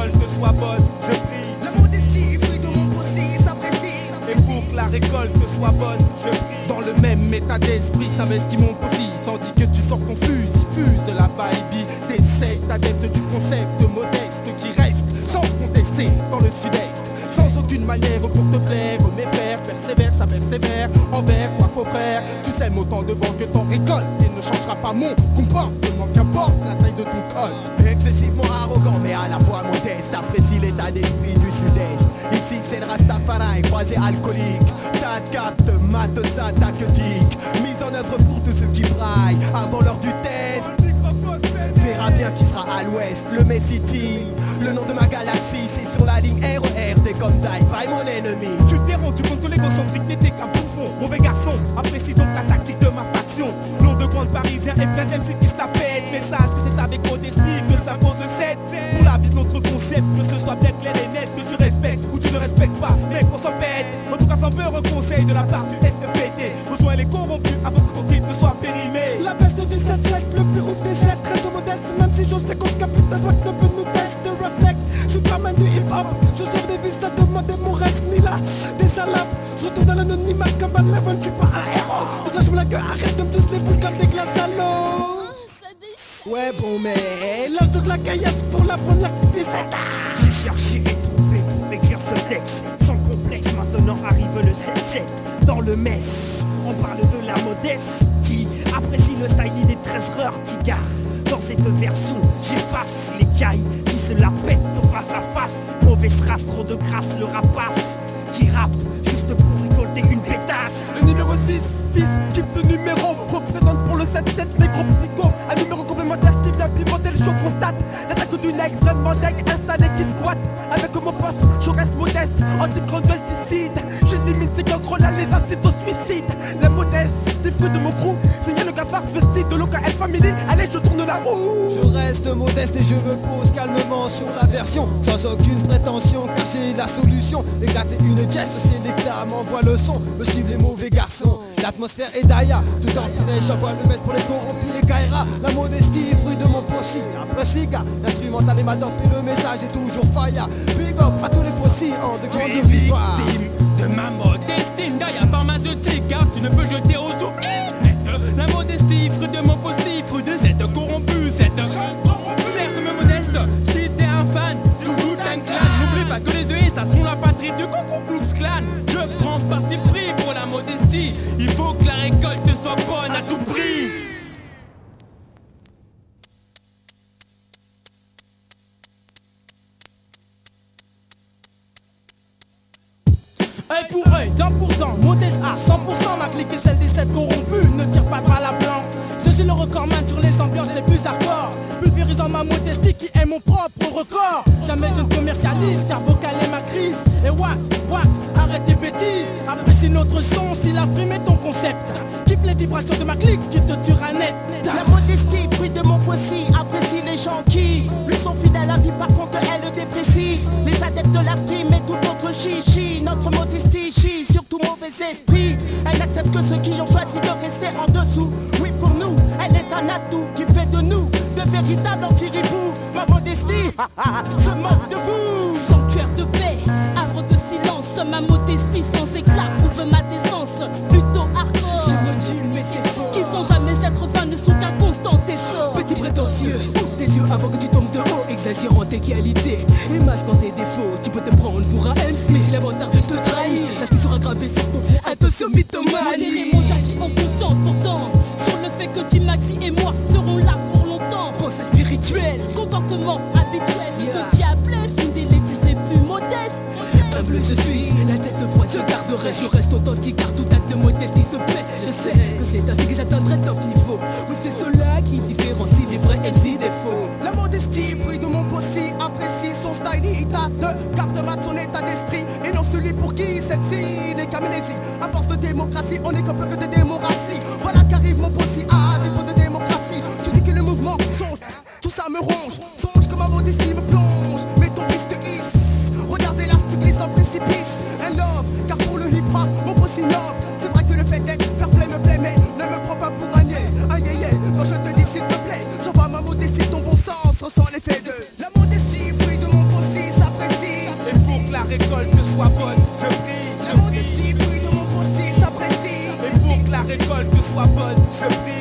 récolte soit bonne, je prie. La modestie, fruit de mon possible, s'apprécie. Et pour que la récolte soit bonne, je prie. Dans le même état d'esprit s'investit mon possible. Tandis que tu sors ton fusil, fuse de la vibe. Des sectes adeptes du concept modeste qui reste sans contester dans le sud-est. Sans aucune manière pour te plaire, mes frères, persévère, ça persévère. Envers toi faux frère, tu sèmes autant de vent que t'en récoltes. Et ne changera pas mon comportement, qu'importe la taille de ton col. Excessivement arrogant mais à la fois modeste, apprécie l'état d'esprit du sud-est. Ici c'est le Rastafari, croisé alcoolique. Tas de capte, matos, attaque, dick. Mise en œuvre pour tous ceux qui braillent avant l'heure du test. Verra bien qui sera à l'ouest, le Messity. Le nom de ma galaxie, c'est sur la ligne RER. T'es comme Die by mon ennemi. Tu t'es rendu compte que l'égocentrique n'était qu'un bouffon. Mauvais garçon, apprécie donc la tactique de ma faction. Nom de grande parisien et plein d'MC qui se la pètent. Message que c'est avec modestie que s'impose le 7. Pour la vie de notre concept, que ce soit bien clair et net. Que tu respectes ou tu ne respectes pas, mec on s'en pète. En tout cas c'est un peu un conseil de la part du SPPT. Rejoins les corrompus avant que ton clip ne soit périmé. La peste du 7-7, le plus ouf des 7, très modeste. Même si je sais qu'on capite ta droite ne peut nous tester. Reflect, Superman du hip-hop. Je sauve des vies, ça demande mon reste ni là. Des salopes, je retourne à l'anonymat comme à l'Event, je suis pas un héros. Donc là je me la gueule, arrête de me tous les boules comme des glaces à l'eau. Ouais bon mais l'âge de la caillasse pour la première 17 ans. J'ai cherché et trouvé pour écrire ce texte sans complexe, maintenant arrive le 7-7 dans le mess. On parle de la modestie, apprécie le style des 13 heures tiga. Dans cette version, j'efface les cailles qui se la pètent au face à face. Mauvaise race, trop de grâce, le rapace qui rappe juste pour récolter une pétasse. Le numéro 6, quitte ce numéro, représente pour le 7-7 négro psycho. Un numéro complémentaire qui vient pivoter le show, constate l'attaque du nègre, vraiment dingue, installé qui squatte. Avec mon poste, je reste modeste, anti-crondol dicide. J'élimine ces cancres là, les incites au suicide. La modeste, des fruits de mon crew, signé le cafard vesti de l'OKL Family. Allez, je tourne la roue. Je reste modeste et je me pose calmement sur la version, sans aucune prétention, car j'ai la solution. Éclater une geste, c'est l'État m'envoie le son, me suivent les mauvais garçons. L'atmosphère est d'ailleurs, tout en fumée, j'envoie le mess pour les corrompus, les Kaira. La modestie, fruit de mon possi, après Siga, l'instrumental est ma dope et le message est toujours fire. Big up à tous les possi en de grande victoire. De ma modestie, d'ailleurs pharmaceutique, car tu ne peux jeter aux oubliettes. La modestie, fruit de mon possible, fruit de cette corrompue, cette certes me modeste, si t'es un fan du Wu-Tang Clan, n'oublie pas que les EI ça sont la patrie du Ku Klux Klan. Je prends parti pris pour la modestie, il faut que la récolte soit bonne à tout prix. Œil pour œil, dent pour dent, modeste à 100%. Ma clique est celle des 7 corrompus, ne tire pas de balle à blanc. Je suis le recordman sur les ambiances les plus hardcore, pulvérisant ma modestie qui est mon propre record. Jamais je ne commercialise car vocal est ma crise. Et wack, arrête tes bêtises. Apprécie notre son si la frime est ton concept. Kiffe les vibrations de ma clique qui te tuera net. La modestie, fruit de mon possi, apprécie les gens qui lui sont fidèles à vie, par contre elle déprécie. Les adeptes de la frime et tout autre chichi. Notre modestie chie sur tout mauvais esprit. Elle accepte que ceux qui ont choisi de rester en dessous. Oui pour nous, elle est un atout qui fait de nous de véritables anti-ripoux. Ma modestie, se moque de vous. Sanctuaire de paix, havre de silence. Ma modestie sans éclat prouve ma décence. Plutôt hardcore, je module mais c'est faux. Qui sans jamais être vain ne sont qu'un constant essor. Petit prétentieux, ouvre tes yeux avant que tu tombes de haut. Exagérant tes qualités et masquant tes défauts. Tu peux te prendre pour un MC, mais il est avantage de te trahir. Sache qu'il sera gravé sur ton front. Attention mythomanie. Modérément j'agis en comptant pourtant sur le fait que Dimaxi et moi serons là pour longtemps. Pensée spirituelle, comportement habituel, que diablesse, une des ladies les plus modestes. humble je suis, la tête froide je garderai. Je reste authentique car tout acte de modestie se plaît. Je sais que c'est ainsi que j'atteindrai top niveau. Oui c'est cela qui différencie les vrais MC des faux. La modestie, fruit de mon possi, apprécie son style, état de capte mat son état d'esprit. Et non celui pour qui celle-ci n'est qu'amnésie. À force de démocratie, on n'est que peu que de démocratie. Voilà qu'arrive mon possi à défaut de démocratie. Tu dis que le mouvement songe, tout ça me ronge. Songe que ma modestie me plonge, mais ton fils te hisse. Regardez l'élastique glisse dans le précipice. Un love, car pour le hip-hop, mon possi noble. C'est vrai que le fait d'être fair play me plaît, mais ne me prends pas pour un niais. Un yé quand je te dis s'il te plaît, j'envoie ma modestie, ton bon sens, ressens l'effet de la modestie, fruit de mon possi. récolte soit bonne, je prie. La modestie, fruit de mon possible, s'apprécie. Et pour que la récolte soit bonne, je prie.